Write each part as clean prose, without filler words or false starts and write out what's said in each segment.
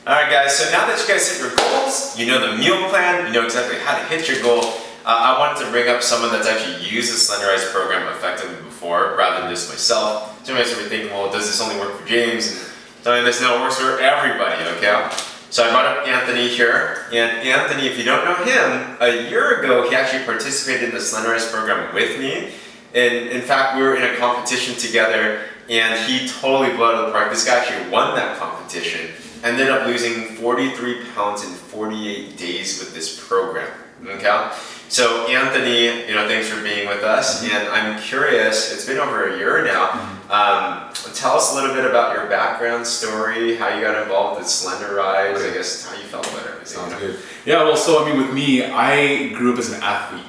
Alright guys, so now that you guys hit your goals, you know the meal plan, you know exactly how to hit your goal, I wanted to bring up someone that's actually used the Slenderiiz program effectively before, rather than just myself. So you might be thinking, well, does this only work for James? And telling this now works for everybody, okay? So I brought up Anthony here, and Anthony, if you don't know him, a year ago he actually participated in the Slenderiiz program with me. And in fact, we were in a competition together, and he totally blew it out of the park. This guy actually won that competition. Ended up losing 43 pounds in 48 days with this program, okay? So Anthony, thanks for being with us, and I'm curious, it's been over a year now, tell us a little bit about your background story, how you got involved with Slenderiiz, I guess how you felt about everything. Sounds good. Yeah, well, so with me, I grew up as an athlete.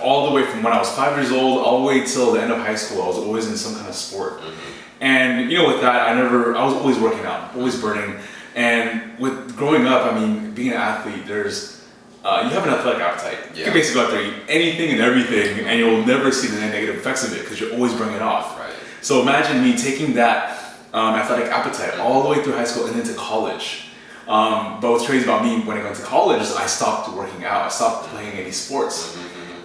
All the way from when I was 5 years old, all the way till the end of high school, I was always in some kind of sport. And with that, I was always working out, always burning. And with growing up, being an athlete, you have an athletic appetite. Yeah. You can basically go out there, eat anything and everything, and you'll never see the negative effects of it because you're always burning it off. Right. So imagine me taking that athletic appetite all the way through high school and into college. But what's crazy about me when I got into college is I stopped working out. I stopped playing any sports.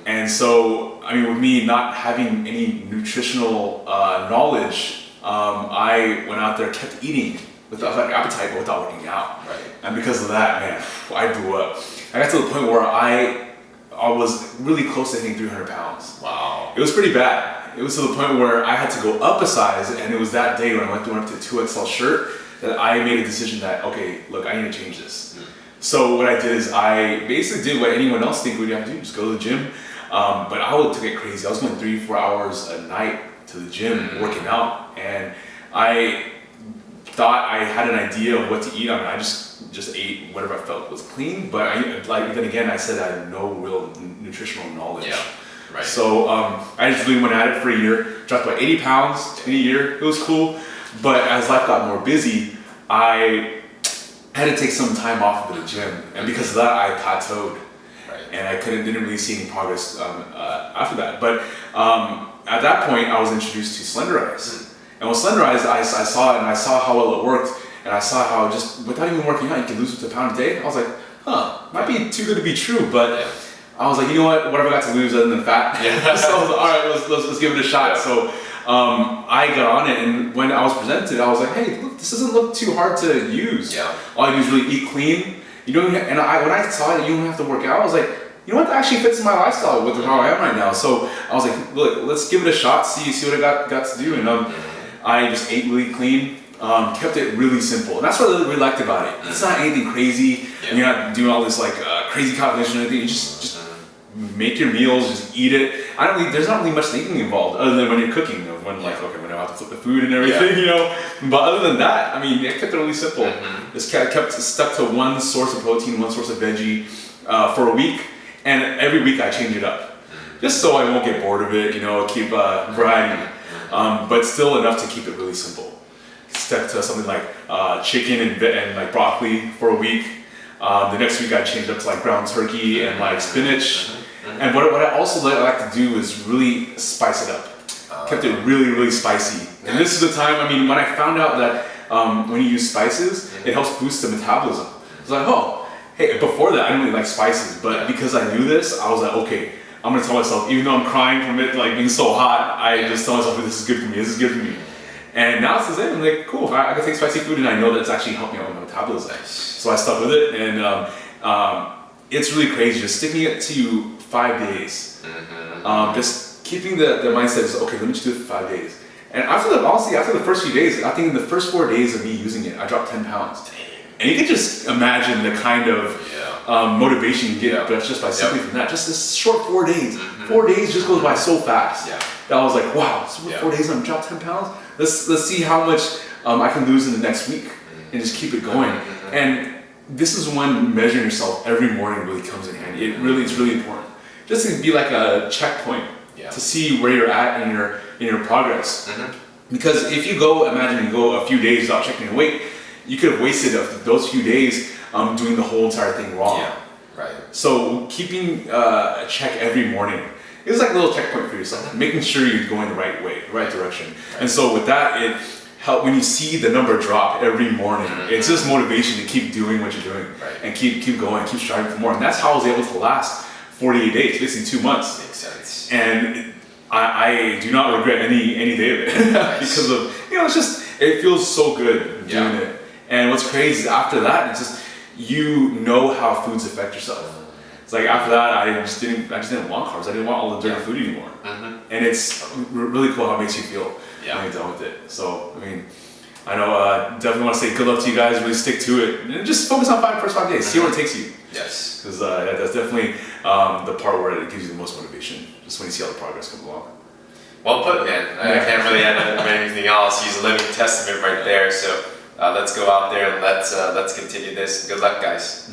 And so, with me not having any nutritional knowledge, I went out there, kept eating with athletic appetite, but without working out. Right. And because of that, man, I blew up. I got to the point where I was really close to hitting 300 pounds. Wow. It was pretty bad. It was to the point where I had to go up a size, and it was that day when I went up to a 2XL shirt that I made a decision that, okay, look, I need to change this. So what I did is I basically did what anyone else think we'd have to do, just go to the gym. But I would take it crazy. I was going 3-4 hours a night to the gym working out, and I thought I had an idea of what to eat. I just ate whatever I felt was clean, but then again, I said I had no real nutritional knowledge. Yeah, right. So I just really went at it for a year, dropped about 80 pounds in a year. It was cool, but as life got more busy, I had to take some time off of the gym, and because of that, I plateaued. And I didn't really see any progress after that. But at that point, I was introduced to Slenderiiz. And with Slenderiiz, I saw it, and I saw how well it worked, and I saw how just without even working out, you can lose up to a pound a day. I was like, might be too good to be true. But I was like, you know what? Whatever I got to lose other than fat. Yeah. So I was like, all right, let's give it a shot. Yeah. So I got on it, and when I was presented, I was like, hey, look, this doesn't look too hard to use. Yeah. All I do is really eat clean. You don't have, when I saw that you don't have to work out, I was like, you know what, that actually fits my lifestyle with how I am right now. So I was like, look, let's give it a shot, see what I got to do. And I just ate really clean, kept it really simple. And that's what I really liked about it. It's not anything crazy, and you're not doing all this crazy calculation or anything. You just make your meals, just eat it. There's not really much thinking involved other than when you're cooking, when I have to flip the food and everything, But other than that, I kept it really simple. Just kept stuck to one source of protein, one source of veggie for a week. And every week I change it up, just so I won't get bored of it, keep variety, but still enough to keep it really simple. Stuck to something like chicken and broccoli for a week. The next week I changed up to ground turkey and spinach. And what I also like to do is really spice it up. Kept it really, really spicy. And this is the time, when I found out that when you use spices, it helps boost the metabolism. It's like, hey, before that, I didn't really like spices, but because I knew this, I was like, okay, I'm gonna tell myself, even though I'm crying from it being so hot, I just tell myself, this is good for me, And now it's the same, I'm like, cool, I can take spicy food and I know that it's actually helping out with my metabolism. So I stuck with it, and it's really crazy, just sticking it to 5 days. Just keeping the mindset is, okay, let me just do it for 5 days. And after the first few days, I think in the first 4 days of me using it, I dropped 10 pounds. And you can just imagine the kind of motivation you get just by simply from that. Just this short 4 days. 4 days just goes by so fast. That I was like, wow, so 4 days and I'm dropped 10 pounds? Let's see how much I can lose in the next week and just keep it going. And this is when measuring yourself every morning really comes in handy. It's really important. Just to be like a checkpoint to see where you're at in your progress. Because if you imagine you go a few days without checking your weight, you could have wasted those few days doing the whole entire thing wrong. Yeah, right. So keeping a check every morning is like a little checkpoint for yourself, making sure you're going the right way, the right direction. And so with that, it help when you see the number drop every morning. It's just motivation to keep doing what you're doing and keep going, keep striving for more. And that's how I was able to last 48 days, basically 2 months. Makes sense. And I do not regret any day of it because of, it's just, it feels so good doing it. And what's crazy is after that, it's just, how foods affect yourself. It's like after that, I just didn't want carbs. I didn't want all the dirty food anymore. And it's really cool how it makes you feel when you're done with it. So, I know, definitely want to say good luck to you guys. Really stick to it. And just focus on first 5 days. See where it takes you. Yes. Because that's definitely the part where it gives you the most motivation. Just when you see how the progress comes along. Well put, man. I can't really add anything else. He's a living testament right there. So let's go out there and let's continue this. Good luck, guys.